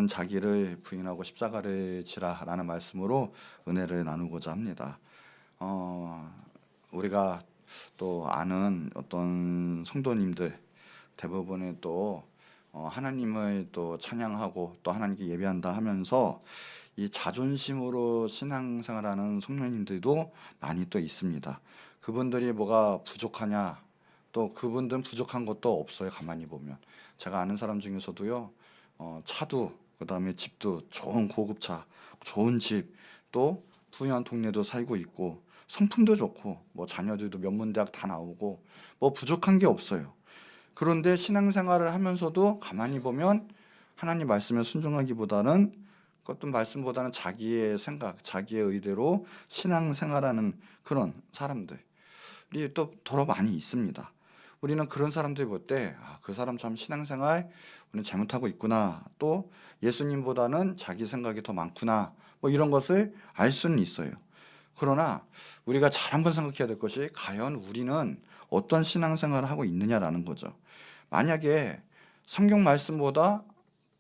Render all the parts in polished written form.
오늘은 자기를 부인하고 십자가를 지라라는 말씀으로 은혜를 나누고자 합니다. 우리가 또 아는 어떤 성도님들 대부분의 또 하나님을 또 찬양하고 또 하나님께 예배한다 하면서 이 자존심으로 신앙생활하는 성도님들도 많이 또 있습니다. 그분들이 뭐가 부족하냐, 또 그분들은 부족한 것도 없어요. 가만히 보면 제가 아는 사람 중에서도요, 차도 그다음에 집도 좋은 고급차, 좋은 집, 또 부유한 동네도 살고 있고 성품도 좋고 뭐 자녀들도 명문대학 다 나오고 뭐 부족한 게 없어요. 그런데 신앙생활을 하면서도 가만히 보면 하나님 말씀에 순종하기보다는 어떤 말씀보다는 자기의 생각, 자기의 의대로 신앙생활하는 그런 사람들이 또 더러 많이 있습니다. 우리는 그런 사람들 볼 때 그 사람 참 신앙생활 우리는 잘못하고 있구나, 또 예수님보다는 자기 생각이 더 많구나, 뭐 이런 것을 알 수는 있어요. 그러나 우리가 잘 한번 생각해야 될 것이 과연 우리는 어떤 신앙생활을 하고 있느냐라는 거죠. 만약에 성경 말씀보다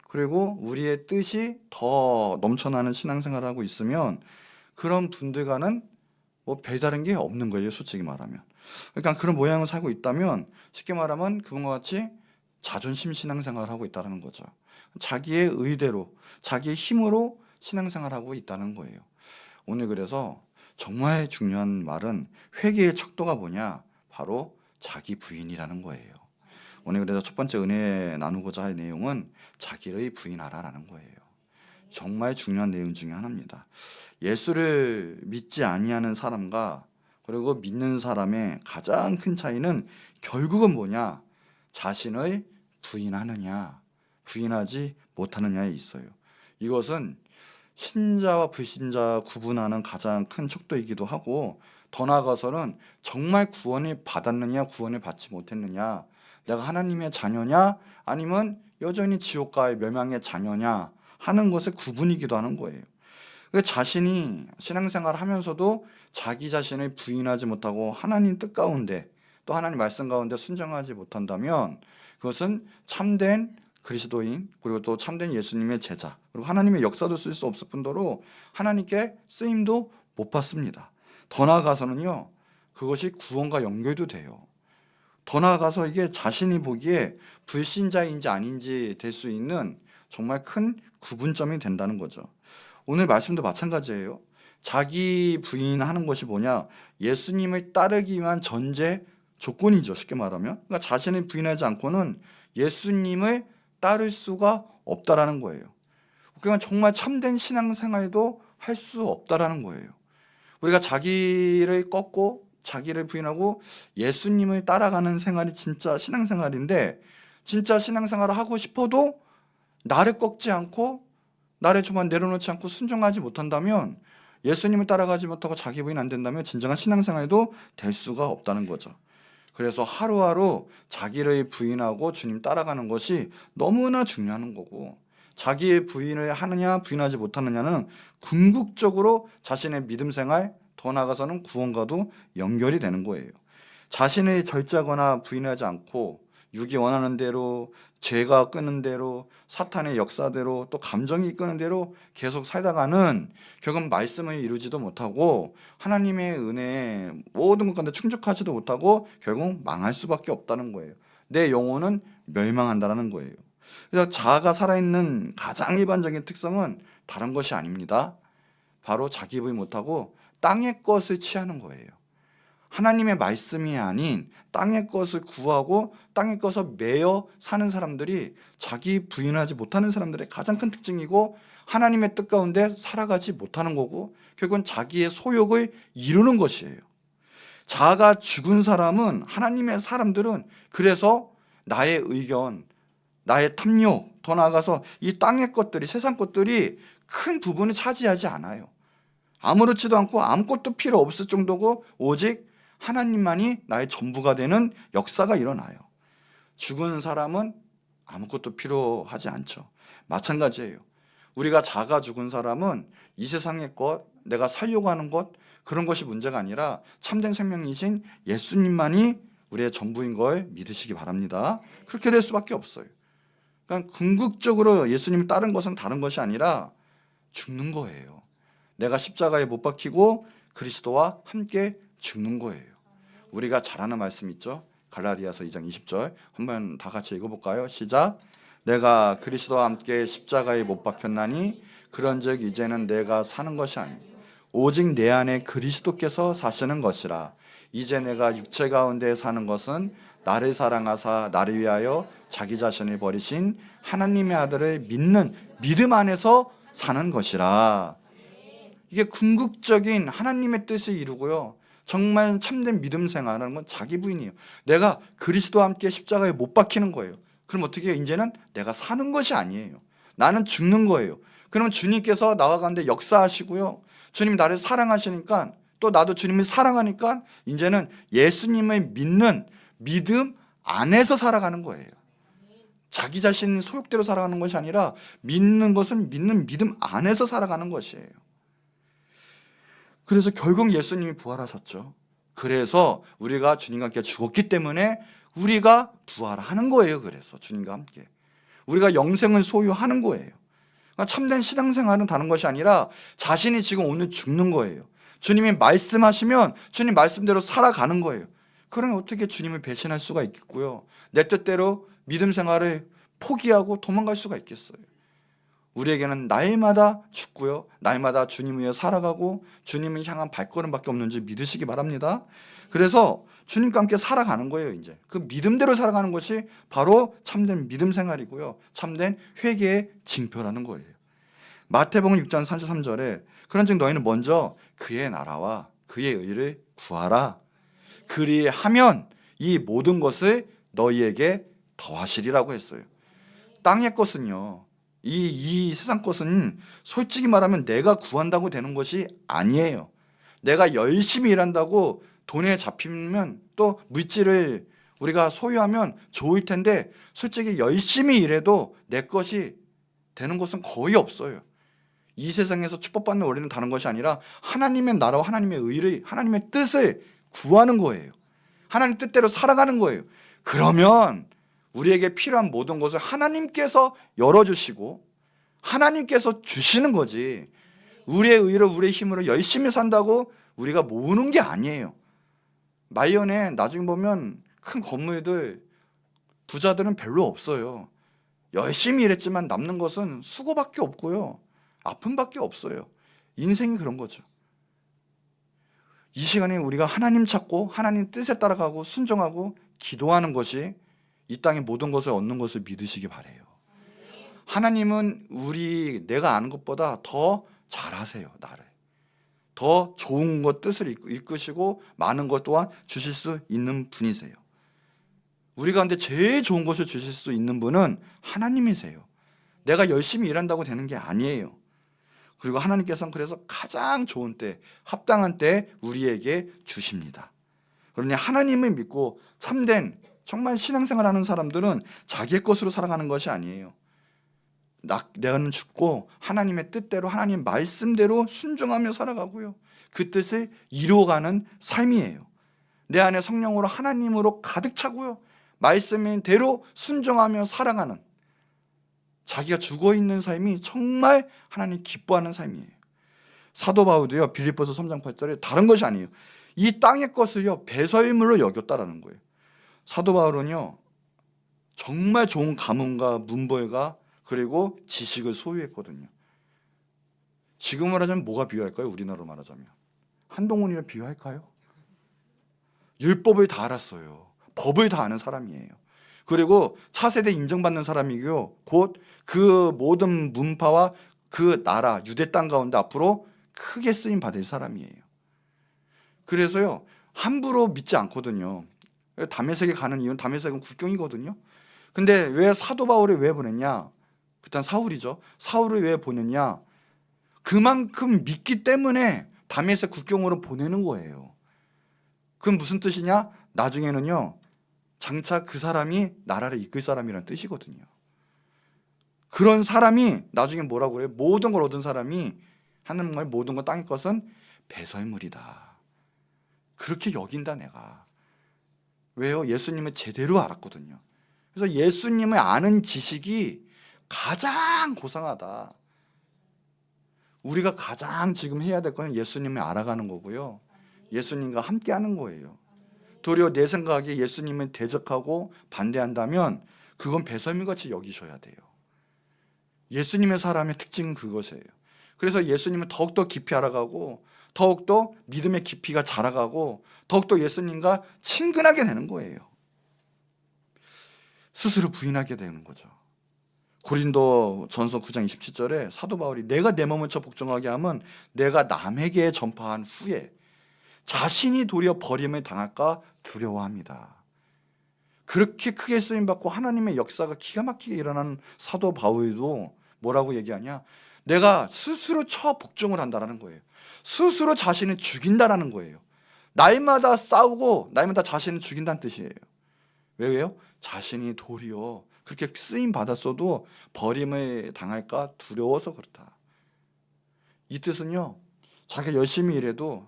그리고 우리의 뜻이 더 넘쳐나는 신앙생활을 하고 있으면 그런 분들과는 뭐 별다른 게 없는 거예요, 솔직히 말하면. 그러니까 그런 모양을 살고 있다면 쉽게 말하면 그분과 같이 자존심 신앙생활을 하고 있다는 거죠. 자기의 의대로, 자기의 힘으로 신앙생활하고 있다는 거예요. 오늘 그래서 정말 중요한 말은 회개의 척도가 뭐냐? 바로 자기 부인이라는 거예요. 오늘 그래서 첫 번째 은혜 나누고자 할 내용은 자기를 부인하라라는 거예요. 정말 중요한 내용 중에 하나입니다. 예수를 믿지 아니하는 사람과 그리고 믿는 사람의 가장 큰 차이는 결국은 뭐냐? 자신을 부인하느냐, 부인하지 못하느냐에 있어요. 이것은 신자와 불신자 구분하는 가장 큰 척도이기도 하고, 더 나아가서는 정말 구원을 받았느냐, 구원을 받지 못했느냐, 내가 하나님의 자녀냐, 아니면 여전히 지옥과의 멸망의 자녀냐 하는 것의 구분이기도 하는 거예요. 자신이 신앙생활을 하면서도 자기 자신을 부인하지 못하고 하나님 뜻 가운데 또 하나님 말씀 가운데 순종하지 못한다면 그것은 참된 그리스도인, 그리고 또 참된 예수님의 제자, 그리고 하나님의 역사도 쓸 수 없을 뿐더러 하나님께 쓰임도 못 받습니다. 더 나아가서는요, 그것이 구원과 연결도 돼요. 더 나아가서 이게 자신이 보기에 불신자인지 아닌지 될 수 있는 정말 큰 구분점이 된다는 거죠. 오늘 말씀도 마찬가지예요. 자기 부인하는 것이 뭐냐? 예수님을 따르기 위한 전제 조건이죠. 쉽게 말하면. 그러니까 자신을 부인하지 않고는 예수님을 따를 수가 없다라는 거예요. 그러니까 정말 참된 신앙생활도 할 수 없다라는 거예요. 우리가 자기를 꺾고 자기를 부인하고 예수님을 따라가는 생활이 진짜 신앙생활인데, 진짜 신앙생활을 하고 싶어도 나를 꺾지 않고 나를 정말 내려놓지 않고 순종하지 못한다면, 예수님을 따라가지 못하고 자기 부인 안 된다면 진정한 신앙생활도 될 수가 없다는 거죠. 그래서 하루하루 자기를 부인하고 주님 따라가는 것이 너무나 중요한 거고, 자기의 부인을 하느냐 부인하지 못하느냐는 궁극적으로 자신의 믿음 생활, 더 나아가서는 구원과도 연결이 되는 거예요. 자신을 절제하거나 부인하지 않고 육이 원하는 대로, 죄가 끄는 대로, 사탄의 역사대로, 또 감정이 이끄는 대로 계속 살다가는 결국 말씀을 이루지도 못하고 하나님의 은혜에 모든 것 가운데 충족하지도 못하고 결국 망할 수밖에 없다는 거예요. 내 영혼은 멸망한다는 거예요. 그래서 자아가 살아있는 가장 일반적인 특성은 다른 것이 아닙니다. 바로 자기 부인 못하고 땅의 것을 취하는 거예요. 하나님의 말씀이 아닌 땅의 것을 구하고 땅의 것을 매여 사는 사람들이 자기 부인하지 못하는 사람들의 가장 큰 특징이고, 하나님의 뜻 가운데 살아가지 못하는 거고, 결국은 자기의 소욕을 이루는 것이에요. 자아가 죽은 사람은, 하나님의 사람들은 그래서 나의 의견, 나의 탐욕, 더 나아가서 이 땅의 것들이, 세상 것들이 큰 부분을 차지하지 않아요. 아무렇지도 않고 아무것도 필요 없을 정도고 오직 하나님만이 나의 전부가 되는 역사가 일어나요. 죽은 사람은 아무것도 필요하지 않죠. 마찬가지예요. 우리가 자가 죽은 사람은 이 세상의 것, 내가 살려고 하는 것, 그런 것이 문제가 아니라 참된 생명이신 예수님만이 우리의 전부인 걸 믿으시기 바랍니다. 그렇게 될 수밖에 없어요. 그러니까 궁극적으로 예수님을 따른 것은 다른 것이 아니라 죽는 거예요. 내가 십자가에 못 박히고 그리스도와 함께 죽는 거예요. 우리가 잘 아는 말씀 있죠? 갈라디아서 2장 20절 한번 다 같이 읽어볼까요? 시작. 내가 그리스도와 함께 십자가에 못 박혔나니 그런즉 이제는 내가 사는 것이 아니요 오직 내 안에 그리스도께서 사시는 것이라. 이제 내가 육체 가운데 사는 것은 나를 사랑하사 나를 위하여 자기 자신을 버리신 하나님의 아들을 믿는 믿음 안에서 사는 것이라. 이게 궁극적인 하나님의 뜻을 이루고요, 정말 참된 믿음 생활하는 건 자기 부인이에요. 내가 그리스도와 함께 십자가에 못 박히는 거예요. 그럼 어떻게 해요? 이제는 내가 사는 것이 아니에요. 나는 죽는 거예요. 그러면 주님께서 나와 가운데 역사하시고요, 주님이 나를 사랑하시니까 또 나도 주님을 사랑하니까 이제는 예수님을 믿는 믿음 안에서 살아가는 거예요. 자기 자신 소욕대로 살아가는 것이 아니라 믿는 것은 믿는 믿음 안에서 살아가는 것이에요. 그래서 결국 예수님이 부활하셨죠. 그래서 우리가 주님과 함께 죽었기 때문에 우리가 부활하는 거예요. 그래서 주님과 함께 우리가 영생을 소유하는 거예요. 그러니까 참된 신앙생활은 다른 것이 아니라 자신이 지금 오늘 죽는 거예요. 주님이 말씀하시면 주님 말씀대로 살아가는 거예요. 그러면 어떻게 주님을 배신할 수가 있겠고요, 내 뜻대로 믿음 생활을 포기하고 도망갈 수가 있겠어요. 우리에게는 날마다 죽고요, 날마다 주님 위해 살아가고 주님을 향한 발걸음밖에 없는 줄 믿으시기 바랍니다. 그래서 주님과 함께 살아가는 거예요. 이제 그 믿음대로 살아가는 것이 바로 참된 믿음 생활이고요, 참된 회개의 징표라는 거예요. 마태복음 6장 33절에 그런즉 너희는 먼저 그의 나라와 그의 의를 구하라. 그리하면 이 모든 것을 너희에게 더하시리라고 했어요. 땅의 것은요, 이 세상 것은 솔직히 말하면 내가 구한다고 되는 것이 아니에요. 내가 열심히 일한다고 돈에 잡히면 또 물질을 우리가 소유하면 좋을 텐데 솔직히 열심히 일해도 내 것이 되는 것은 거의 없어요. 이 세상에서 축복받는 원리는 다른 것이 아니라 하나님의 나라와 하나님의 의를, 하나님의 뜻을 구하는 거예요. 하나님 뜻대로 살아가는 거예요. 그러면 우리에게 필요한 모든 것을 하나님께서 열어주시고 하나님께서 주시는 거지, 우리의 의로 우리의 힘으로 열심히 산다고 우리가 모으는 게 아니에요. 마이언에 나중에 보면 큰 건물들 부자들은 별로 없어요. 열심히 일했지만 남는 것은 수고밖에 없고요, 아픔밖에 없어요. 인생이 그런 거죠. 이 시간에 우리가 하나님 찾고 하나님 뜻에 따라가고 순종하고 기도하는 것이 이 땅의 모든 것을 얻는 것을 믿으시기 바래요. 하나님은 내가 아는 것보다 더 잘하세요. 나를 더 좋은 것 뜻을 이끄시고 많은 것 또한 주실 수 있는 분이세요. 우리 가운데 제일 좋은 것을 주실 수 있는 분은 하나님이세요. 내가 열심히 일한다고 되는 게 아니에요. 그리고 하나님께서는 그래서 가장 좋은 때, 합당한 때 우리에게 주십니다. 그러니 하나님을 믿고 참된 정말 신앙생활하는 사람들은 자기의 것으로 살아가는 것이 아니에요. 내가는 죽고 하나님의 뜻대로 하나님 말씀대로 순종하며 살아가고요, 그 뜻을 이루어가는 삶이에요. 내 안에 성령으로 하나님으로 가득 차고요, 말씀대로 순종하며 살아가는 자기가 죽어있는 삶이 정말 하나님 기뻐하는 삶이에요. 사도 바울도요, 빌립보서 3장 8절에 다른 것이 아니에요. 이 땅의 것을요 배설물로 여겼다라는 거예요. 사도 바울은요 정말 좋은 가문과 문벌과 그리고 지식을 소유했거든요. 지금 말하자면 뭐가 비유할까요? 우리나라로 말하자면 한동훈이랑 비유할까요? 율법을 다 알았어요. 법을 다 아는 사람이에요. 그리고 차세대 인정받는 사람이고요, 곧 그 모든 문파와 그 나라 유대 땅 가운데 앞으로 크게 쓰임 받을 사람이에요. 그래서요 함부로 믿지 않거든요. 다메섹에 가는 이유는 다메섹은 국경이거든요. 근데 왜 사도 바울을 왜 보냈냐? 그땐 사울이죠. 사울을 왜 보냈냐? 그만큼 믿기 때문에 다메섹 국경으로 보내는 거예요. 그건 무슨 뜻이냐? 나중에는요 장차 그 사람이 나라를 이끌 사람이라는 뜻이거든요. 그런 사람이 나중에 뭐라고 그래요? 모든 걸 얻은 사람이 하는 말, 모든 것 땅의 것은 배설물이다. 그렇게 여긴다 내가. 왜요? 예수님을 제대로 알았거든요. 그래서 예수님을 아는 지식이 가장 고상하다. 우리가 가장 지금 해야 될 건 예수님을 알아가는 거고요. 예수님과 함께 하는 거예요. 도리어 내 생각에 예수님을 대적하고 반대한다면 그건 배설물같이 여기셔야 돼요. 예수님의 사람의 특징은 그것이에요. 그래서 예수님을 더욱더 깊이 알아가고 더욱더 믿음의 깊이가 자라가고 더욱더 예수님과 친근하게 되는 거예요. 스스로 부인하게 되는 거죠. 고린도 전서 9장 27절에 사도 바울이 내가 내 몸을 쳐 복종하게 하면 내가 남에게 전파한 후에 자신이 도리어 버림을 당할까 두려워합니다. 그렇게 크게 쓰임받고 하나님의 역사가 기가 막히게 일어나는 사도 바울도 뭐라고 얘기하냐? 내가 스스로 쳐 복종을 한다라는 거예요. 스스로 자신을 죽인다라는 거예요. 날마다 싸우고 날마다 자신을 죽인다는 뜻이에요. 왜요? 자신이 도리어 그렇게 쓰임 받았어도 버림을 당할까 두려워서 그렇다. 이 뜻은요, 자기가 열심히 일해도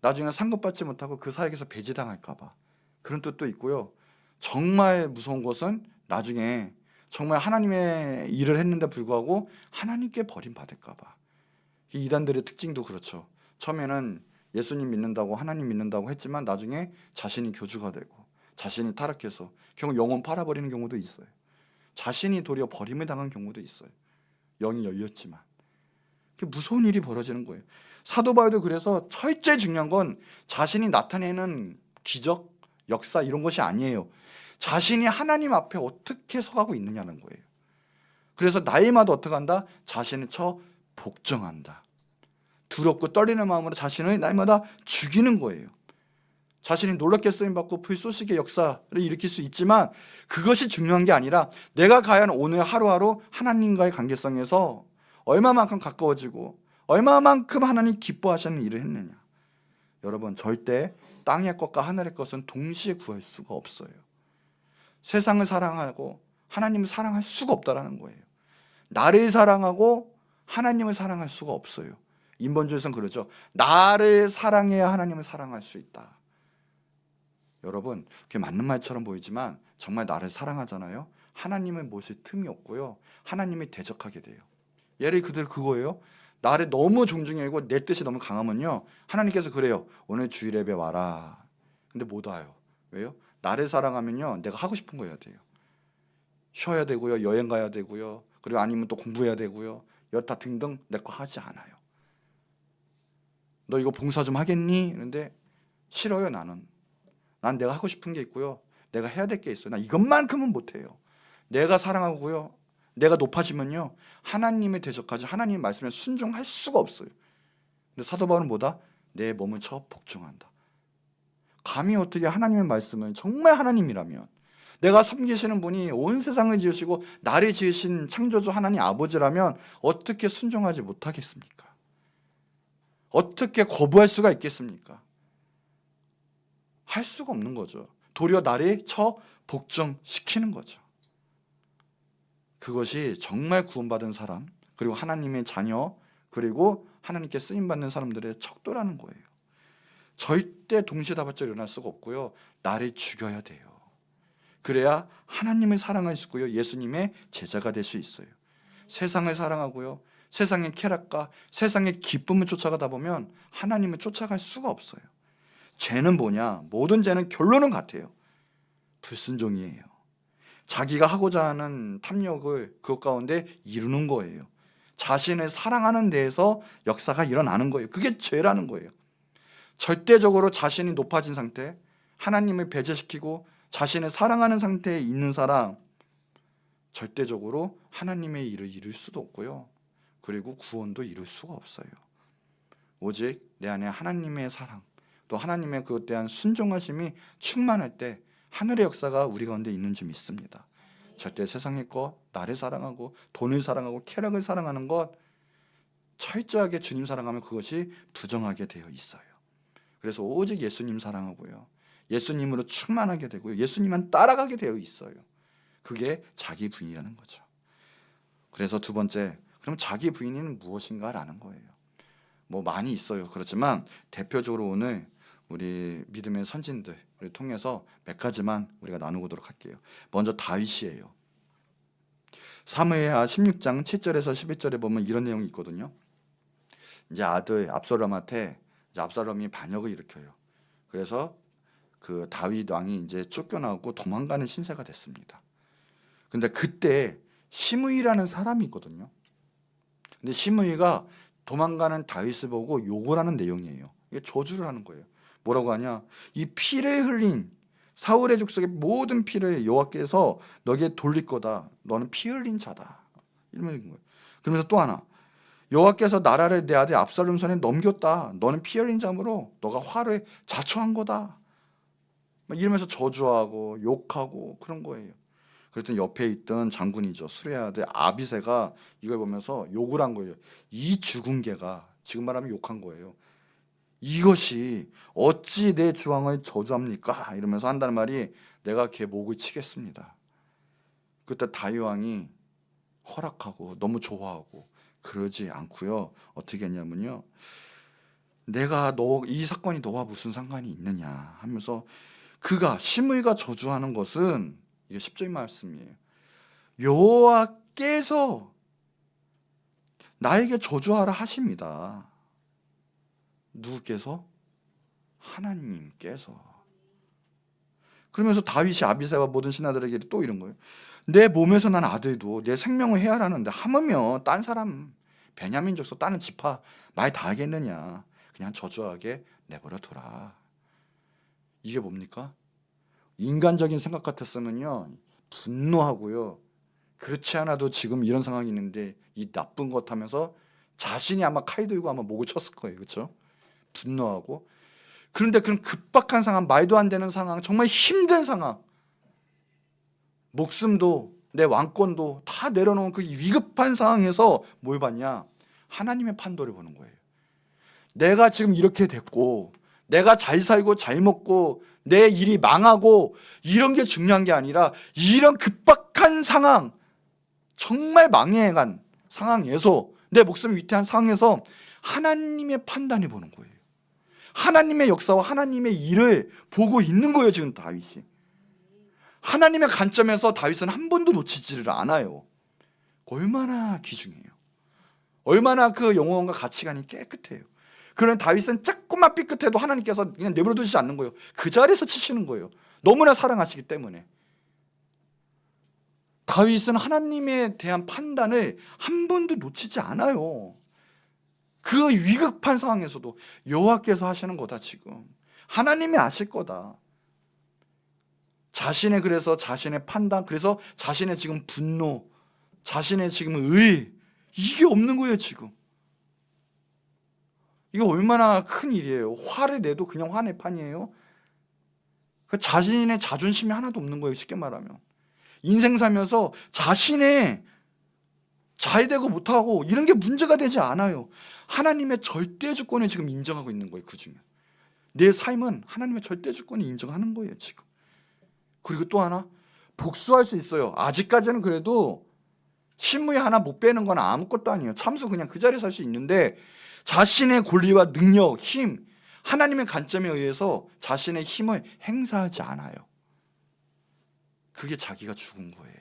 나중에 상급받지 못하고 그 사역에서 배제당할까 봐 그런 뜻도 있고요. 정말 무서운 것은 나중에 정말 하나님의 일을 했는데 불구하고 하나님께 버림받을까 봐. 이단들의 특징도 그렇죠. 처음에는 예수님 믿는다고 하나님 믿는다고 했지만 나중에 자신이 교주가 되고 자신이 타락해서 결국 영혼 팔아버리는 경우도 있어요. 자신이 도리어 버림을 당한 경우도 있어요. 영이 열렸지만. 무서운 일이 벌어지는 거예요. 사도 바울도 그래서 철저히 중요한 건 자신이 나타내는 기적, 역사 이런 것이 아니에요. 자신이 하나님 앞에 어떻게 서가고 있느냐는 거예요. 그래서 나이마다 어떻게 한다? 자신을 쳐 복종한다. 두렵고 떨리는 마음으로 자신을 날마다 죽이는 거예요. 자신이 놀랍게 쓰임받고 불쏘시개 역사를 일으킬 수 있지만 그것이 중요한 게 아니라 내가 과연 오늘 하루하루 하나님과의 관계성에서 얼마만큼 가까워지고 얼마만큼 하나님 기뻐하시는 일을 했느냐. 여러분, 절대 땅의 것과 하늘의 것은 동시에 구할 수가 없어요. 세상을 사랑하고 하나님을 사랑할 수가 없다라는 거예요. 나를 사랑하고 하나님을 사랑할 수가 없어요. 인본주의에서는 그러죠. 나를 사랑해야 하나님을 사랑할 수 있다. 여러분, 그게 맞는 말처럼 보이지만 정말 나를 사랑하잖아요. 하나님을 모실 틈이 없고요. 하나님이 대적하게 돼요. 예를 그대로 그거예요. 나를 너무 존중하고 내 뜻이 너무 강하면요, 하나님께서 그래요. 오늘 주일 예배 와라. 근데 못 와요. 왜요? 나를 사랑하면요, 내가 하고 싶은 거 해야 돼요. 쉬어야 되고요, 여행 가야 되고요, 그리고 아니면 또 공부해야 되고요, 여타 등등 내 거 하지 않아요. 너 이거 봉사 좀 하겠니? 그런데 싫어요. 난 내가 하고 싶은 게 있고요, 내가 해야 될 게 있어요. 나 이것만큼은 못해요. 내가 사랑하고요, 내가 높아지면요, 하나님의 대적하지 하나님의 말씀에 순종할 수가 없어요. 근데 사도 바울은 뭐다? 내 몸을 쳐 복종한다. 감히 어떻게 하나님의 말씀을 정말 하나님이라면, 내가 섬기시는 분이 온 세상을 지으시고 나를 지으신 창조주 하나님 아버지라면 어떻게 순종하지 못하겠습니까? 어떻게 거부할 수가 있겠습니까? 할 수가 없는 거죠. 도리어 나를 쳐 복종시키는 거죠. 그것이 정말 구원받은 사람, 그리고 하나님의 자녀, 그리고 하나님께 쓰임받는 사람들의 척도라는 거예요. 절대 동시다발적으로 일어날 수가 없고요, 나를 죽여야 돼요. 그래야 하나님을 사랑할 수 있고요, 예수님의 제자가 될 수 있어요. 세상을 사랑하고요, 세상의 쾌락과 세상의 기쁨을 쫓아가다 보면 하나님을 쫓아갈 수가 없어요. 죄는 뭐냐? 모든 죄는 결론은 같아요. 불순종이에요. 자기가 하고자 하는 탐욕을 그것 가운데 이루는 거예요. 자신을 사랑하는 데에서 역사가 일어나는 거예요. 그게 죄라는 거예요. 절대적으로 자신이 높아진 상태, 하나님을 배제시키고 자신을 사랑하는 상태에 있는 사람, 절대적으로 하나님의 일을 이룰 수도 없고요, 그리고 구원도 이룰 수가 없어요. 오직 내 안에 하나님의 사랑, 또 하나님의 그것에 대한 순종하심이 충만할 때 하늘의 역사가 우리 가운데 있는 줄 믿습니다. 절대 세상의 것, 나를 사랑하고 돈을 사랑하고 쾌락을 사랑하는 것, 철저하게 주님 사랑하면 그것이 부정하게 되어 있어요. 그래서 오직 예수님 사랑하고요, 예수님으로 충만하게 되고요, 예수님만 따라가게 되어 있어요. 그게 자기 부인이라는 거죠. 그래서 두 번째, 그럼 자기 부인은 무엇인가라는 거예요. 뭐 많이 있어요. 그렇지만 대표적으로 오늘 우리 믿음의 선진들을 통해서 몇 가지만 우리가 나누도록 할게요. 먼저 다윗이에요. 사무엘하 16장 7절에서 11절에 보면 이런 내용이 있거든요. 이제 아들 압살롬한테 이제 압살롬이 반역을 일으켜요. 그래서 그 다윗 왕이 이제 쫓겨나고 도망가는 신세가 됐습니다. 근데 그때 시므이라는 사람이 있거든요. 근데 시므이가 도망가는 다윗을 보고 욕을 하는 내용이에요. 이게 저주를 하는 거예요. 뭐라고 하냐? 이 피를 흘린 사울의 족속의 모든 피를 여호와께서 너에게 돌릴 거다. 너는 피 흘린 자다. 이러면 거예요. 그러면서 또 하나, 여호와께서 나라를 내 아들 압살롬 손에 넘겼다. 너는 피 흘린 자므로 너가 화를 자초한 거다. 이러면서 저주하고 욕하고 그런 거예요. 그랬더니 옆에 있던 장군이죠, 수레의 아들 아비새가 이걸 보면서 욕을 한 거예요. 이 죽은 개가, 지금 말하면 욕한 거예요. 이것이 어찌 내 주왕을 저주합니까? 이러면서 한다는 말이 내가 걔 목을 치겠습니다. 그때 다윗 왕이 허락하고 너무 좋아하고 그러지 않고요. 어떻게 했냐면요, 내가 너 이 사건이 너와 무슨 상관이 있느냐 하면서 그가 시므이가 저주하는 것은 이게 10절 말씀이에요. 여호와께서 나에게 저주하라 하십니다. 누구께서? 하나님께서. 그러면서 다윗이 아비새와 모든 신하들에게 또 이런 거예요. 내 몸에서 난 아들도 내 생명을 해하라는데 하물며 딴 사람 베냐민 족속 다른 지파 말 다 하겠느냐. 그냥 저주하게 내버려 둬라. 이게 뭡니까? 인간적인 생각 같았으면요, 분노하고요, 그렇지 않아도 지금 이런 상황이 있는데 이 나쁜 것 하면서 자신이 아마 칼 들고 아마 목을 쳤을 거예요. 그렇죠? 분노하고. 그런데 그런 급박한 상황, 말도 안 되는 상황, 정말 힘든 상황, 목숨도 내 왕권도 다 내려놓은 그 위급한 상황에서 뭘 봤냐? 하나님의 판도를 보는 거예요. 내가 지금 이렇게 됐고 내가 잘 살고 잘 먹고 내 일이 망하고 이런 게 중요한 게 아니라 이런 급박한 상황, 정말 망해간 상황에서, 내 목숨이 위태한 상황에서 하나님의 판단이 보는 거예요. 하나님의 역사와 하나님의 일을 보고 있는 거예요. 지금 다윗이 하나님의 관점에서 다윗은 한 번도 놓치지를 않아요. 얼마나 귀중해요. 얼마나 그 영혼과 가치관이 깨끗해요. 그런 다윗은 조금만 삐끗해도 하나님께서 그냥 내버려 두시지 않는 거예요. 그 자리에서 치시는 거예요. 너무나 사랑하시기 때문에. 다윗은 하나님에 대한 판단을 한 번도 놓치지 않아요. 그 위급한 상황에서도 여호와께서 하시는 거다. 지금 하나님이 아실 거다. 자신의, 그래서 자신의 판단, 그래서 자신의 지금 분노, 자신의 지금 의, 이게 없는 거예요. 지금 이거 얼마나 큰 일이에요. 화를 내도 그냥 화낼 판이에요. 자신의 자존심이 하나도 없는 거예요. 쉽게 말하면 인생 살면서 자신의 잘되고 못하고 이런 게 문제가 되지 않아요. 하나님의 절대 주권을 지금 인정하고 있는 거예요. 그 중에 내 삶은 하나님의 절대 주권을 인정하는 거예요. 지금. 그리고 또 하나, 복수할 수 있어요. 아직까지는 그래도 신무에 하나 못 빼는 건 아무것도 아니에요. 참수 그냥 그 자리에 살 수 있는데 자신의 권리와 능력, 힘, 하나님의 관점에 의해서 자신의 힘을 행사하지 않아요. 그게 자기가 죽은 거예요.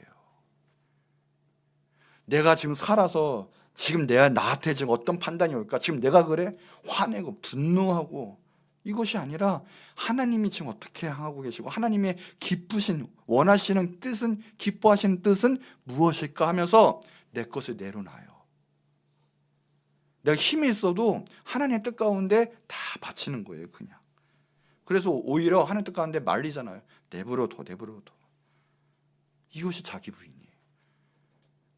내가 지금 살아서 지금 나한테 지금 어떤 판단이 올까? 지금 내가 그래? 화내고 분노하고 이것이 아니라 하나님이 지금 어떻게 향하고 계시고 하나님의 기쁘신, 원하시는 뜻은, 기뻐하시는 뜻은 무엇일까 하면서 내 것을 내려놔요. 내가 힘이 있어도 하나님의 뜻 가운데 다 바치는 거예요. 그냥. 그래서 오히려 하나님 뜻 가운데 말리잖아요. 내버려둬. 이것이 자기 부인이에요.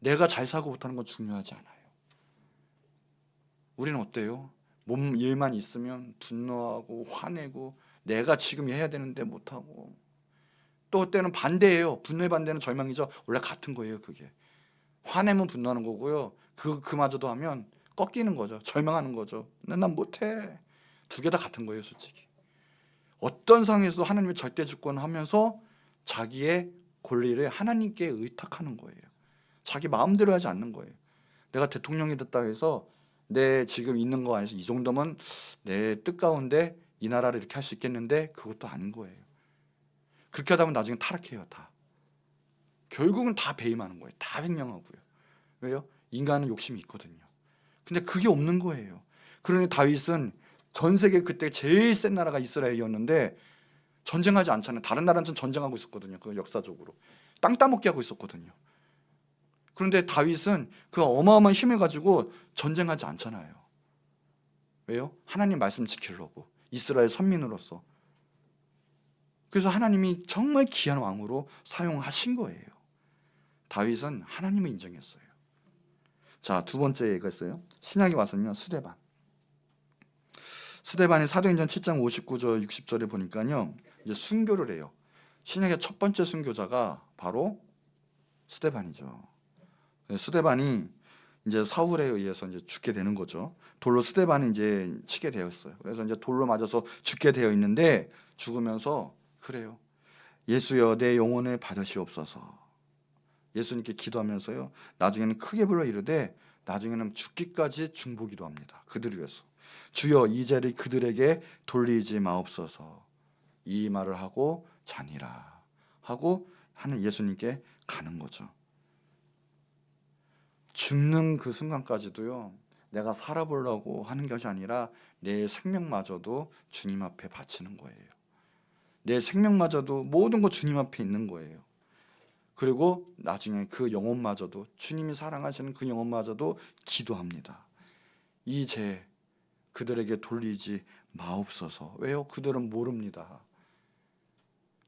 내가 잘 사고 못하는 건 중요하지 않아요. 우리는 어때요? 몸 일만 있으면 분노하고 화내고 내가 지금 해야 되는데 못하고, 또 어때는 반대예요. 분노의 반대는 절망이죠. 원래 같은 거예요. 그게 화내면 분노하는 거고요, 그마저도 하면 꺾이는 거죠. 절망하는 거죠. 난 못해. 두 개 다 같은 거예요. 솔직히 어떤 상황에서도 하나님의 절대 주권을 하면서 자기의 권리를 하나님께 의탁하는 거예요. 자기 마음대로 하지 않는 거예요. 내가 대통령이 됐다 해서 내 지금 있는 거 안에서 이 정도면 내 뜻 가운데 이 나라를 이렇게 할 수 있겠는데 그것도 아닌 거예요. 그렇게 하다 보면 나중에 타락해요. 다. 결국은 다 배임하는 거예요. 다 횡령하고요. 왜요? 인간은 욕심이 있거든요. 근데 그게 없는 거예요. 그러니 다윗은 전 세계 그때 제일 센 나라가 이스라엘이었는데 전쟁하지 않잖아요. 다른 나라는 전쟁하고 있었거든요. 그 역사적으로 땅 따먹게 하고 있었거든요. 그런데 다윗은 그 어마어마한 힘을 가지고 전쟁하지 않잖아요. 왜요? 하나님 말씀 지키려고, 이스라엘 선민으로서. 그래서 하나님이 정말 귀한 왕으로 사용하신 거예요. 다윗은 하나님을 인정했어요. 자, 두 번째 얘기가 있어요. 신약에 와서는요, 스데반이 사도행전 7장 59절 60절에 보니까요, 이제 순교를 해요. 신약의 첫 번째 순교자가 바로 스데반이죠. 스데반이 이제 사울에 의해서 이제 죽게 되는 거죠. 돌로 스데반이 이제 치게 되었어요. 그래서 이제 돌로 맞아서 죽게 되어 있는데 죽으면서 그래요. 예수여 내 영혼을 받으시옵소서. 예수님께 기도하면서요. 나중에는 크게 불러 이르되 나중에는 죽기까지 중보기도 합니다. 그들을 위해서. 주여 이 죄를 그들에게 돌리지 마옵소서. 이 말을 하고 자니라 하고 하는 예수님께 가는 거죠. 죽는 그 순간까지도요, 내가 살아보려고 하는 것이 아니라 내 생명마저도 주님 앞에 바치는 거예요. 내 생명마저도 모든 거 주님 앞에 있는 거예요. 그리고 나중에 그 영혼마저도, 주님이 사랑하시는 그 영혼마저도 기도합니다. 이 죄 그들에게 돌리지 마옵소서. 왜요? 그들은 모릅니다.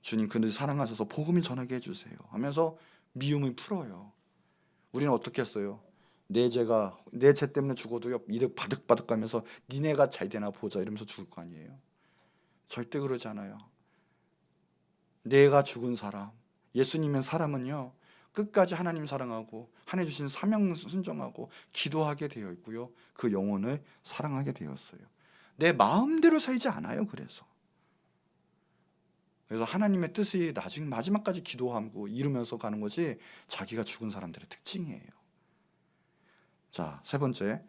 주님 그들 사랑하셔서 복음을 전하게 해주세요 하면서 미움을 풀어요. 우리는 어떻게 했어요? 내 죄 때문에 죽어도요, 이득 바득바득 가면서 니네가 잘 되나 보자 이러면서 죽을 거 아니에요. 절대 그러지 않아요. 내가 죽은 사람, 예수님의 사람은요, 끝까지 하나님 사랑하고 하나님 주신 사명 순종하고 기도하게 되어 있고요, 그 영혼을 사랑하게 되었어요. 내 마음대로 살지 않아요. 그래서 하나님의 뜻이 나중에 마지막까지 기도하고 이루면서 가는 것이 자기가 죽은 사람들의 특징이에요. 자, 세 번째,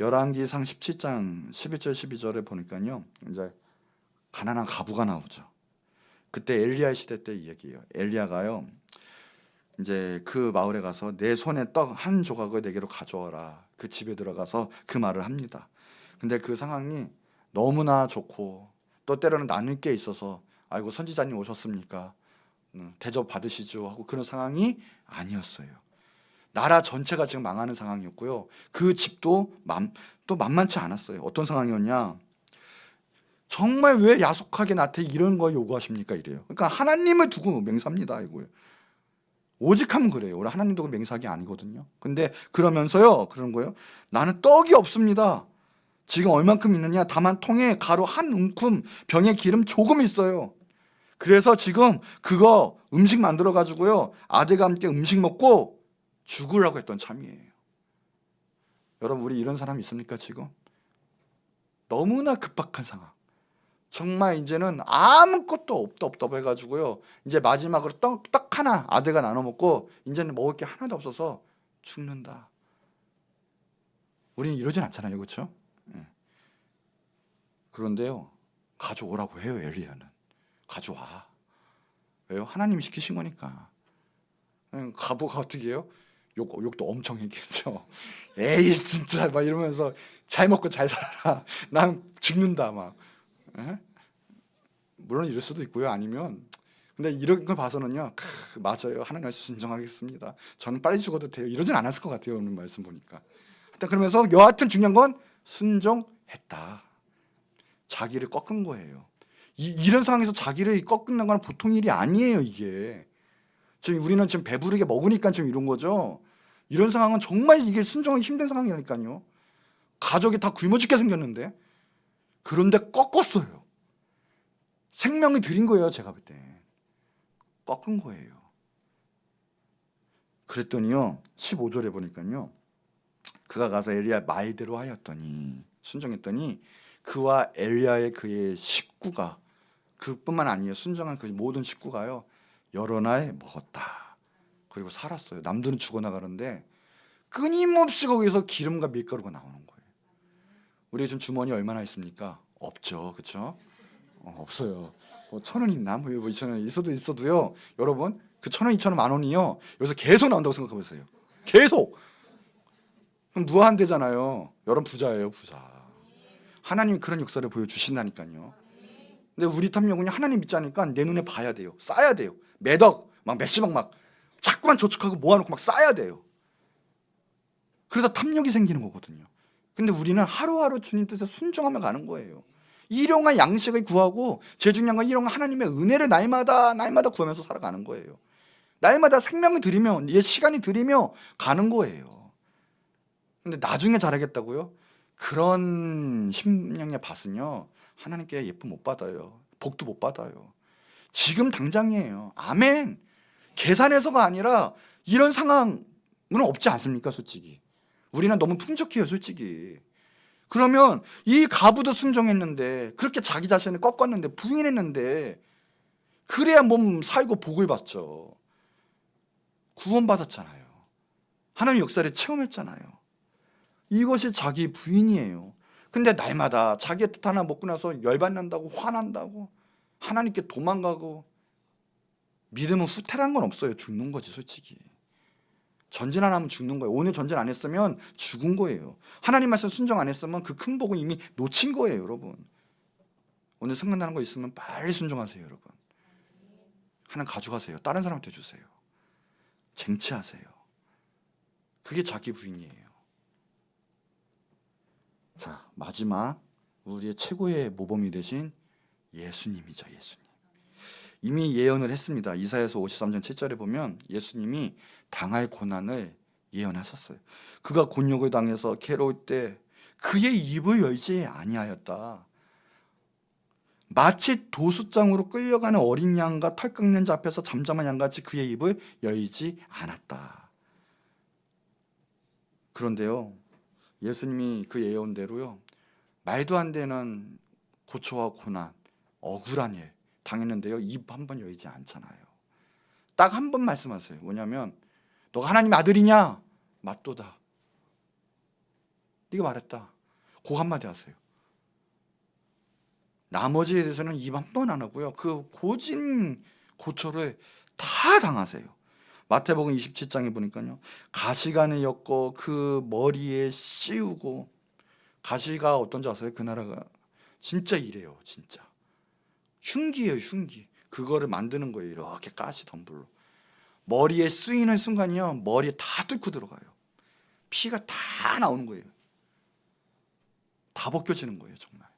열왕기상 17장 11절 12절에 보니까요, 이제 가난한 과부가 나오죠. 그때 엘리야 시대 때 얘기예요. 엘리야가요, 이제 그 마을에 가서 내 손에 떡 한 조각을 내게로 가져와라. 그 집에 들어가서 그 말을 합니다. 근데 그 상황이 너무나 좋고 또 때로는 나눌 게 있어서 아이고 선지자님 오셨습니까? 대접 받으시죠 하고 그런 상황이 아니었어요. 나라 전체가 지금 망하는 상황이었고요. 그 집도 또 만만치 않았어요. 어떤 상황이었냐? 정말 왜 야속하게 나한테 이런 거 요구하십니까? 이래요. 그러니까 하나님을 두고 맹세합니다. 이거예요. 오직 하면 그래요. 우리 하나님 두고 맹세하는 게 아니거든요. 근데 그러면서요, 그런 거예요. 나는 떡이 없습니다. 지금 얼만큼 있느냐? 다만 통에 가루 한 움큼, 병에 기름 조금 있어요. 그래서 지금 그거 음식 만들어 가지고요, 아들과 함께 음식 먹고 죽으라고 했던 참이에요. 여러분, 우리 이런 사람 있습니까? 지금 너무나 급박한 상황, 정말 이제는 아무것도 없다 해가지고요, 이제 마지막으로 떡 하나 아들과 나눠 먹고 이제는 먹을 게 하나도 없어서 죽는다. 우리는 이러진 않잖아요, 그렇죠? 그런데요, 가져오라고 해요. 엘리야는 가져와. 왜요? 하나님이 시키신 거니까. 과부가 어떻게 해요? 욕도 엄청 했겠죠. 에이 진짜 막 이러면서 잘 먹고 잘 살아라. 난 죽는다 막. 에? 물론 이럴 수도 있고요. 아니면 근데 이런 걸 봐서는요, 맞아요. 하나님 말씀 순종하겠습니다. 저는 빨리 죽어도 돼요. 이러진 않았을 것 같아요. 오늘 말씀 보니까. 일단 그러면서 여하튼 중요한 건 순종했다. 자기를 꺾은 거예요. 이런 상황에서 자기를 꺾는 건 보통 일이 아니에요. 이게 지금 우리는 지금 배부르게 먹으니까 좀 이런 거죠. 이런 상황은 정말 이게 순종하기 힘든 상황이라니까요. 가족이 다 굶어 죽게 생겼는데 그런데 꺾었어요. 생명을 드린 거예요. 제가 볼 때 꺾은 거예요. 그랬더니요, 15절에 보니까요, 그가 가서 엘리야 말대로 하였더니, 순종했더니 그와 엘리야의 그의 식구가, 그뿐만 아니에요, 순종한 그 모든 식구가요, 여러 날 먹었다. 그리고 살았어요. 남들은 죽어나가는데 끊임없이 거기서 기름과 밀가루가 나오는 거예요. 우리 지금 주머니 얼마나 있습니까? 없죠, 그렇죠? 없어요. 뭐 1,000원 있나? 뭐 2,000원 있어도요. 여러분 그 1,000원, 2,000원, 10,000원이요. 여기서 계속 나온다고 생각해 보세요. 계속. 그럼 무한대잖아요. 여러분 부자예요, 부자. 하나님이 그런 역사를 보여주신다니까요. 근데 우리 탐욕은요, 하나님 믿지 않으니까 내 눈에 봐야 돼요. 쌓아야 돼요. 매덕, 막 몇십억 막 자꾸만 저축하고 모아놓고 막 쌓아야 돼요. 그러다 탐욕이 생기는 거거든요. 근데 우리는 하루하루 주님 뜻에 순종하며 가는 거예요. 일용할 양식을 구하고 제일 중요한 건 일용할 하나님의 은혜를 날마다 구하면서 살아가는 거예요. 날마다 생명을 들이며 예 시간이 들이며 가는 거예요. 근데 나중에 잘하겠다고요? 그런 심령의 밭은요, 하나님께 예쁨 못 받아요. 복도 못 받아요. 지금 당장이에요. 아멘. 계산해서가 아니라 이런 상황은 없지 않습니까, 솔직히. 우리는 너무 풍족해요, 솔직히. 그러면 이 가부도 순종했는데, 그렇게 자기 자신을 꺾었는데, 부인했는데, 그래야 몸 살고 복을 받죠. 구원받았잖아요. 하나님 역사를 체험했잖아요. 이것이 자기 부인이에요. 근데 날마다 자기의 뜻 하나 먹고 나서 열받는다고 화난다고 하나님께 도망가고, 믿음은 후퇴란 건 없어요. 죽는 거지, 솔직히. 전진 안 하면 죽는 거예요. 오늘 전진 안 했으면 죽은 거예요. 하나님 말씀 순종 안 했으면 그 큰 복은 이미 놓친 거예요, 여러분. 오늘 생각나는 거 있으면 빨리 순종하세요, 여러분. 하나님 가져가세요. 다른 사람한테 주세요. 쟁취하세요. 그게 자기 부인이에요. 자, 마지막 우리의 최고의 모범이 되신 예수님이죠, 예수님. 이미 예언을 했습니다. 이사야서 53장 7절에 보면 예수님이 당할 고난을 예언하셨어요. 그가 곤욕을 당해서 괴로울 때 그의 입을 열지 아니하였다. 마치 도수장으로 끌려가는 어린 양과 털 깎는 자 앞에서 잠잠한 양같이 그의 입을 열지 않았다. 그런데요, 예수님이 그 예언대로요, 말도 안 되는 고초와 고난, 억울한 일 당했는데요, 입 한 번 열지 않잖아요. 딱 한 번 말씀하세요. 뭐냐면, 너가 하나님 아들이냐? 맞도다. 네가 말했다. 그 한마디 하세요. 나머지에 대해서는 입 한 번 안 하고요, 그 고진 고초를 다 당하세요. 마태복음 27장에 보니까요, 가시관을 엮고 그 머리에 씌우고, 가시가 어떤지 아세요? 그 나라가 진짜 이래요. 진짜 흉기예요, 흉기. 그거를 만드는 거예요. 이렇게 가시 덤불로 머리에 쓰이는 순간이요, 머리에 다 뚫고 들어가요. 피가 다 나오는 거예요. 다 벗겨지는 거예요, 정말.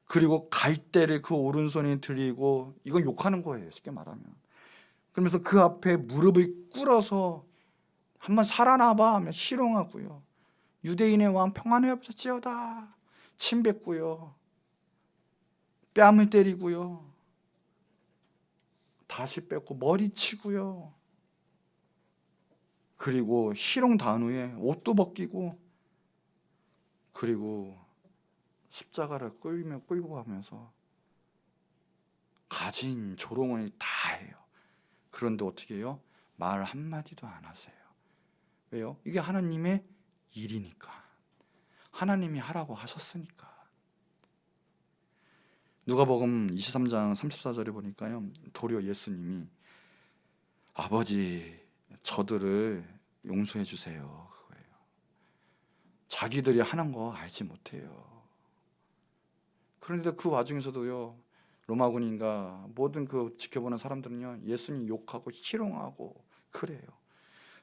그리고 갈대를 그 오른손에 들이고, 이건 욕하는 거예요, 쉽게 말하면. 그러면서 그 앞에 무릎을 꿇어서 한번 살아나봐 하면 희롱하고요, 유대인의 왕 평안해 없었지어다 침 뱉고요, 뺨을 때리고요, 다시 뺏고 머리 치고요, 그리고 희롱 단 후에 옷도 벗기고, 그리고 십자가를 끌고 가면서 가진 조롱을 다 해요. 그런데 어떻게 해요? 말 한마디도 안 하세요. 왜요? 이게 하나님의 일이니까. 하나님이 하라고 하셨으니까. 누가복음 23장 34절에 보니까요, 도리어 예수님이 아버지 저들을 용서해 주세요, 그거예요. 자기들이 하는 거 알지 못해요. 그런데 그 와중에서도요, 로마군인가 모든 그 지켜보는 사람들은요, 예수님 욕하고 희롱하고 그래요.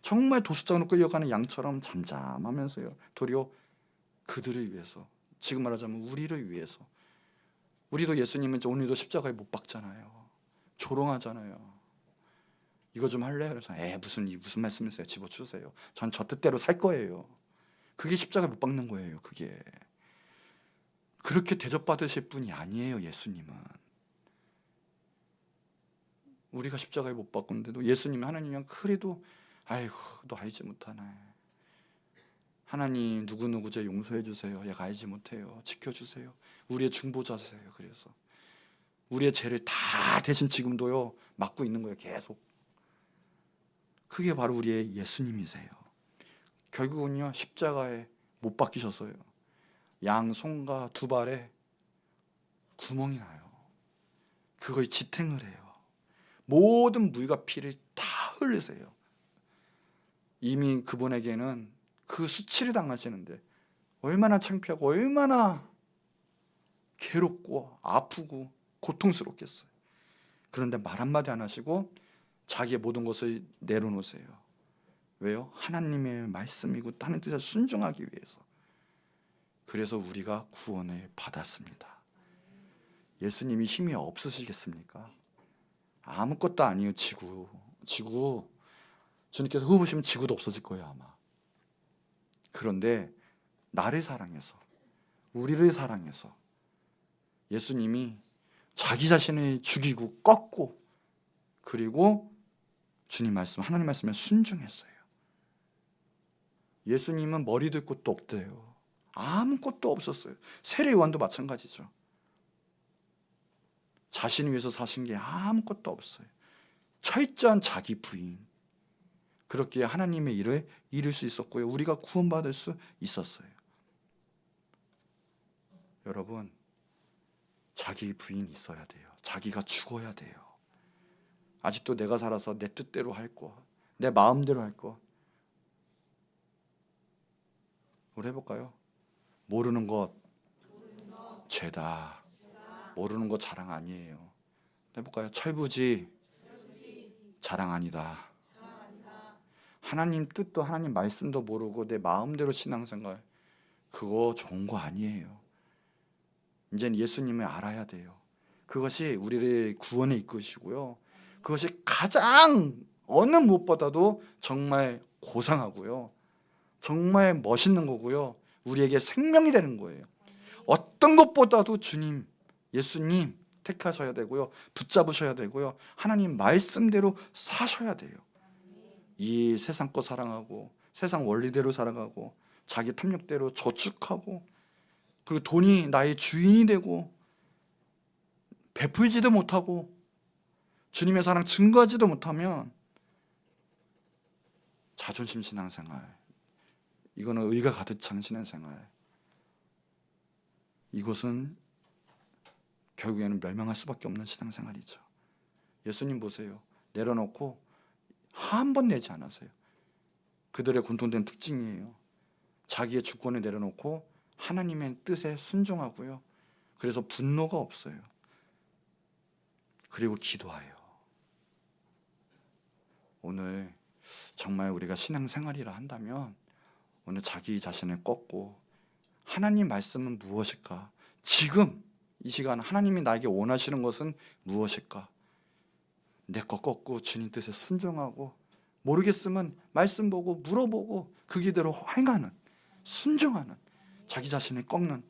정말 도수장으로 끌려가는 양처럼 잠잠하면서요, 도리어 그들을 위해서, 지금 말하자면 우리를 위해서. 우리도 예수님은 오늘도 십자가에 못 박잖아요. 조롱하잖아요. 이거 좀 할래? 그래서 무슨 말씀이세요? 집어주세요. 전 저 뜻대로 살 거예요. 그게 십자가에 못 박는 거예요. 그게 그렇게 대접받으실 분이 아니에요, 예수님은. 우리가 십자가에 못 박았는데도 예수님이 하나님이랑 그래도 아이고 너 알지 못하네, 하나님 누구누구 죄 용서해 주세요, 얘가 알지 못해요, 지켜주세요, 우리의 중보자세요. 그래서 우리의 죄를 다 대신 지금도요 맡고 있는 거예요, 계속. 그게 바로 우리의 예수님이세요. 결국은요 십자가에 못 박히셨어요. 양 손과 두 발에 구멍이 나요. 그거에 지탱을 해요. 모든 물과 피를 다 흘리세요. 이미 그분에게는 그 수치를 당하시는데 얼마나 창피하고 얼마나 괴롭고 아프고 고통스럽겠어요. 그런데 말 한마디 안 하시고 자기의 모든 것을 내려놓으세요. 왜요? 하나님의 말씀이고 하나님 뜻에 순종하기 위해서. 그래서 우리가 구원을 받았습니다. 예수님이 힘이 없으시겠습니까? 아무것도 아니에요. 지구 주님께서 흡으시면 지구도 없어질 거예요 아마. 그런데 나를 사랑해서, 우리를 사랑해서 예수님이 자기 자신을 죽이고 꺾고, 그리고 주님 말씀, 하나님 말씀에 순종했어요. 예수님은 머리도 끝도 없대요. 아무것도 없었어요. 세례 요한도 마찬가지죠. 자신을 위해서 사신 게 아무것도 없어요. 철저한 자기 부인. 그렇게 하나님의 일을 이룰 수 있었고요. 우리가 구원받을 수 있었어요. 여러분, 자기 부인이 있어야 돼요. 자기가 죽어야 돼요. 아직도 내가 살아서 내 뜻대로 할 거, 내 마음대로 할 거. 우리 해볼까요? 모르는 것 죄다. 모르는 것 자랑 아니에요. 해볼까요? 철부지 자랑 아니다. 하나님 뜻도 하나님 말씀도 모르고 내 마음대로 신앙생활, 그거 좋은 거 아니에요. 이제는 예수님을 알아야 돼요. 그것이 우리를 구원에 이끄시고요. 그것이 가장 어느 무엇보다도 정말 고상하고요. 정말 멋있는 거고요. 우리에게 생명이 되는 거예요. 어떤 것보다도 주님, 예수님 택하셔야 되고요. 붙잡으셔야 되고요. 하나님 말씀대로 사셔야 돼요. 이 세상 거 사랑하고 세상 원리대로 살아가고 자기 탐욕대로 저축하고, 그리고 돈이 나의 주인이 되고 베풀지도 못하고 주님의 사랑 증거하지도 못하면 자존심 신앙생활, 이거는 의가 가득 찬 신앙생활, 이것은 결국에는 멸망할 수밖에 없는 신앙생활이죠. 예수님 보세요. 내려놓고 한 번 내지 않았어요. 그들의 공통된 특징이에요. 자기의 주권을 내려놓고 하나님의 뜻에 순종하고요. 그래서 분노가 없어요. 그리고 기도해요. 오늘 정말 우리가 신앙생활이라 한다면 오늘 자기 자신을 꺾고 하나님 말씀은 무엇일까? 지금 이 시간 하나님이 나에게 원하시는 것은 무엇일까? 내 것 꺾고 주님 뜻에 순종하고, 모르겠으면 말씀 보고 물어보고 그 길대로 행하는, 순종하는, 자기 자신을 꺾는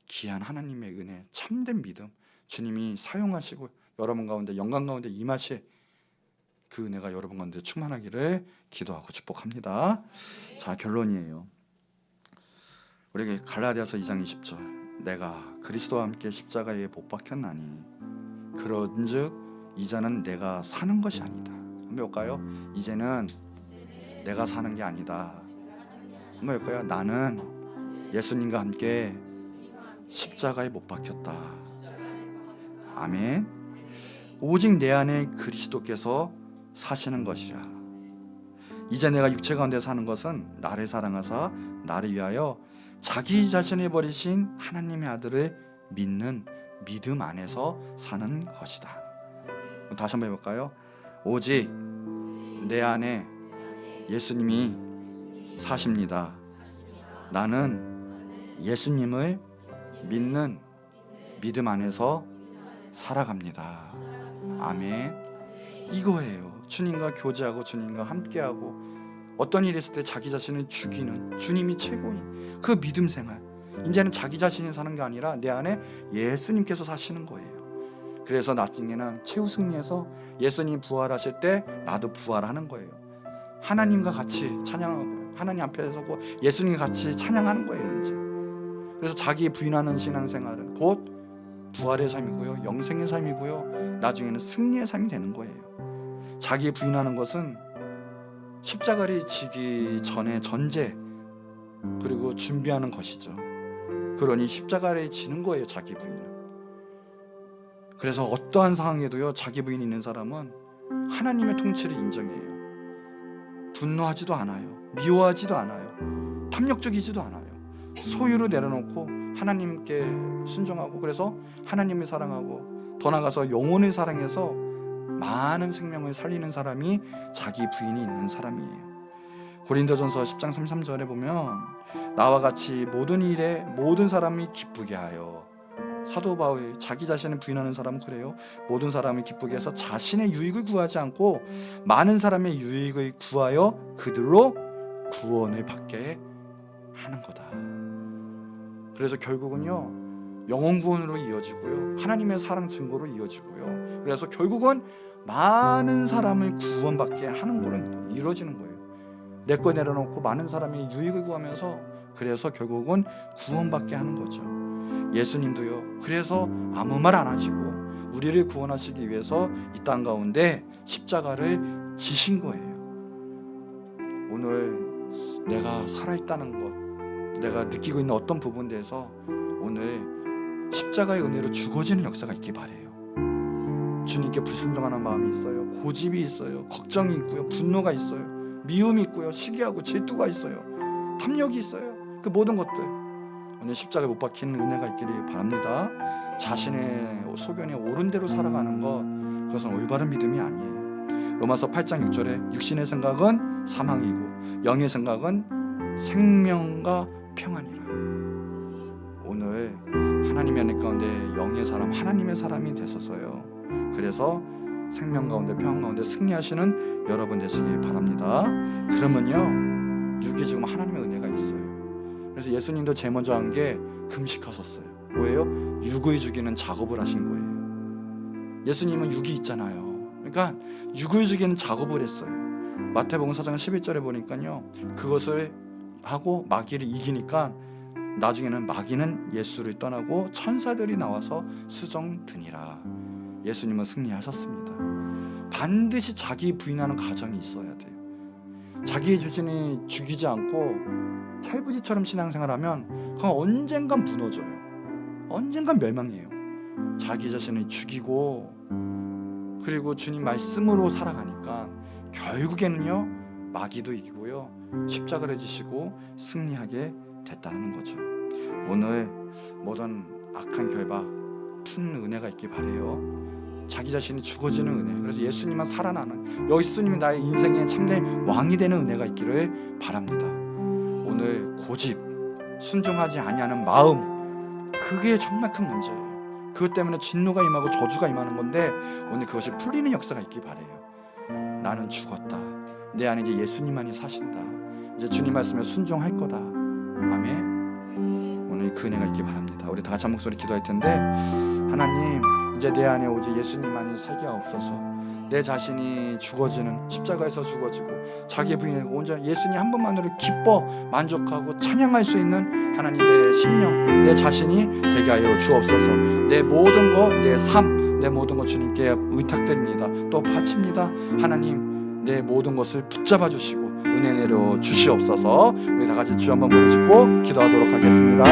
귀한 하나님의 은혜, 참된 믿음, 주님이 사용하시고 여러분 가운데 영광 가운데 임하실 그 은혜가 여러분 가운데 충만하기를 기도하고 축복합니다. 자, 결론이에요. 우리에게 갈라디아서 2장 20절, 내가 그리스도와 함께 십자가에 못 박혔나니 그런즉 이제는 내가 사는 것이 아니다. 한번 볼까요? 이제는 내가 사는 게 아니다. 한번 볼까요? 나는 예수님과 함께 십자가에 못 박혔다. 아멘. 오직 내 안에 그리스도께서 사시는 것이라. 이제 내가 육체 가운데 사는 것은 나를 사랑하사 나를 위하여 자기 자신을 버리신 하나님의 아들을 믿는 믿음 안에서 사는 것이다. 다시 한번 해볼까요? 오직 내 안에 예수님이 사십니다. 나는 예수님을 믿는 믿음 안에서 살아갑니다. 아멘. 이거예요. 주님과 교제하고 주님과 함께하고 어떤 일이 있을 때 자기 자신을 죽이는 주님이 최고인 그 믿음 생활. 이제는 자기 자신이 사는 게 아니라 내 안에 예수님께서 사시는 거예요. 그래서 나중에는 최후승리에서 예수님 부활하실 때 나도 부활하는 거예요. 하나님과 같이 찬양하고 하나님 앞에 서고 예수님과 같이 찬양하는 거예요. 이제 그래서 자기 부인하는 신앙생활은 곧 부활의 삶이고요, 영생의 삶이고요, 나중에는 승리의 삶이 되는 거예요. 자기 부인하는 것은 십자가를 지기 전에 전제, 그리고 준비하는 것이죠. 그러니 십자가에 지는 거예요, 자기 부인은. 그래서 어떠한 상황에도요, 자기 부인이 있는 사람은 하나님의 통치를 인정해요. 분노하지도 않아요. 미워하지도 않아요. 탐욕적이지도 않아요. 소유를 내려놓고 하나님께 순종하고, 그래서 하나님을 사랑하고 더 나아가서 영혼을 사랑해서 많은 생명을 살리는 사람이 자기 부인이 있는 사람이에요. 고린도전서 10장 33절에 보면 나와 같이 모든 일에 모든 사람이 기쁘게 하여, 사도 바울 자기 자신을 부인하는 사람은 그래요. 모든 사람을 기쁘게 해서 자신의 유익을 구하지 않고 많은 사람의 유익을 구하여 그들로 구원을 받게 하는 거다. 그래서 결국은요, 영혼 구원으로 이어지고요, 하나님의 사랑 증거로 이어지고요, 그래서 결국은 많은 사람을 구원받게 하는 거는 이루어지는 거예요. 내 거 내려놓고 많은 사람이 유익을 구하면서, 그래서 결국은 구원받게 하는 거죠. 예수님도요, 그래서 아무 말 안 하시고 우리를 구원하시기 위해서 이 땅 가운데 십자가를 지신 거예요. 오늘 내가 살아있다는 것, 내가 느끼고 있는 어떤 부분에 대해서 오늘 십자가의 은혜로 죽어지는 역사가 있길 바래요. 주님께 불순종하는 마음이 있어요. 고집이 있어요. 걱정이 있고요. 분노가 있어요. 미움이 있고요. 시기하고 질투가 있어요. 탐욕이 있어요. 그 모든 것들 오늘 십자가에 못 박히는 은혜가 있기를 바랍니다. 자신의 소견에 옳은 대로 살아가는 것, 그것은 올바른 믿음이 아니에요. 로마서 8장 6절에 육신의 생각은 사망이고 영의 생각은 생명과 평안이라. 오늘 하나님의 은혜 가운데 영의 사람, 하나님의 사람이 되소서요. 그래서 생명 가운데 평안 가운데 승리하시는 여러분 되시기 바랍니다. 그러면요, 육이 지금 하나님의 은혜가 있어요. 그래서 예수님도 제일 먼저 한 게 금식하셨어요. 뭐예요? 육의 죽이는 작업을 하신 거예요. 예수님은 육이 있잖아요. 그러니까 육의 죽이는 작업을 했어요. 마태복음 4장 11절에 보니까요, 그것을 하고 마귀를 이기니까 나중에는 마귀는 예수를 떠나고 천사들이 나와서 수정드니라. 예수님은 승리하셨습니다. 반드시 자기 부인하는 가정이 있어야 돼요. 자기의 주신이 죽이지 않고 철부지처럼 신앙생활하면 그건 언젠간 무너져요. 언젠간 멸망해요. 자기 자신을 죽이고 그리고 주님 말씀으로 살아가니까 결국에는요, 마귀도 이기고요, 십자가를 지시고 승리하게 됐다는 거죠. 오늘 모든 악한 결박 푼 은혜가 있길 바래요. 자기 자신이 죽어지는 은혜, 그래서 예수님만 살아나는, 예수님이 나의 인생의 참된 왕이 되는 은혜가 있기를 바랍니다. 오늘 고집, 순종하지 아니하는 마음, 그게 정말 큰 문제예요. 그것 때문에 진노가 임하고 저주가 임하는 건데 오늘 그것이 풀리는 역사가 있길 바래요. 나는 죽었다. 내 안에 이제 예수님만이 사신다. 이제 주님 말씀에 순종할 거다. 아멘. 오늘 그 은혜가 있길 바랍니다. 우리 다 같이 한 목소리 기도할 텐데, 하나님, 이제 내 안에 오직 예수님만이 살게 하옵소서. 내 자신이 죽어지는, 십자가에서 죽어지고 자기 부인을 온전히 예수님 한 분만으로 기뻐 만족하고 찬양할 수 있는 하나님, 내 심령, 내 자신이 되게 하여 주옵소서. 내 모든 것, 내 삶, 내 모든 것 주님께 의탁드립니다. 또 바칩니다. 하나님, 내 모든 것을 붙잡아 주시고 은혜 내려 주시옵소서. 우리 다 같이 주 한번 부르짖고 기도하도록 하겠습니다.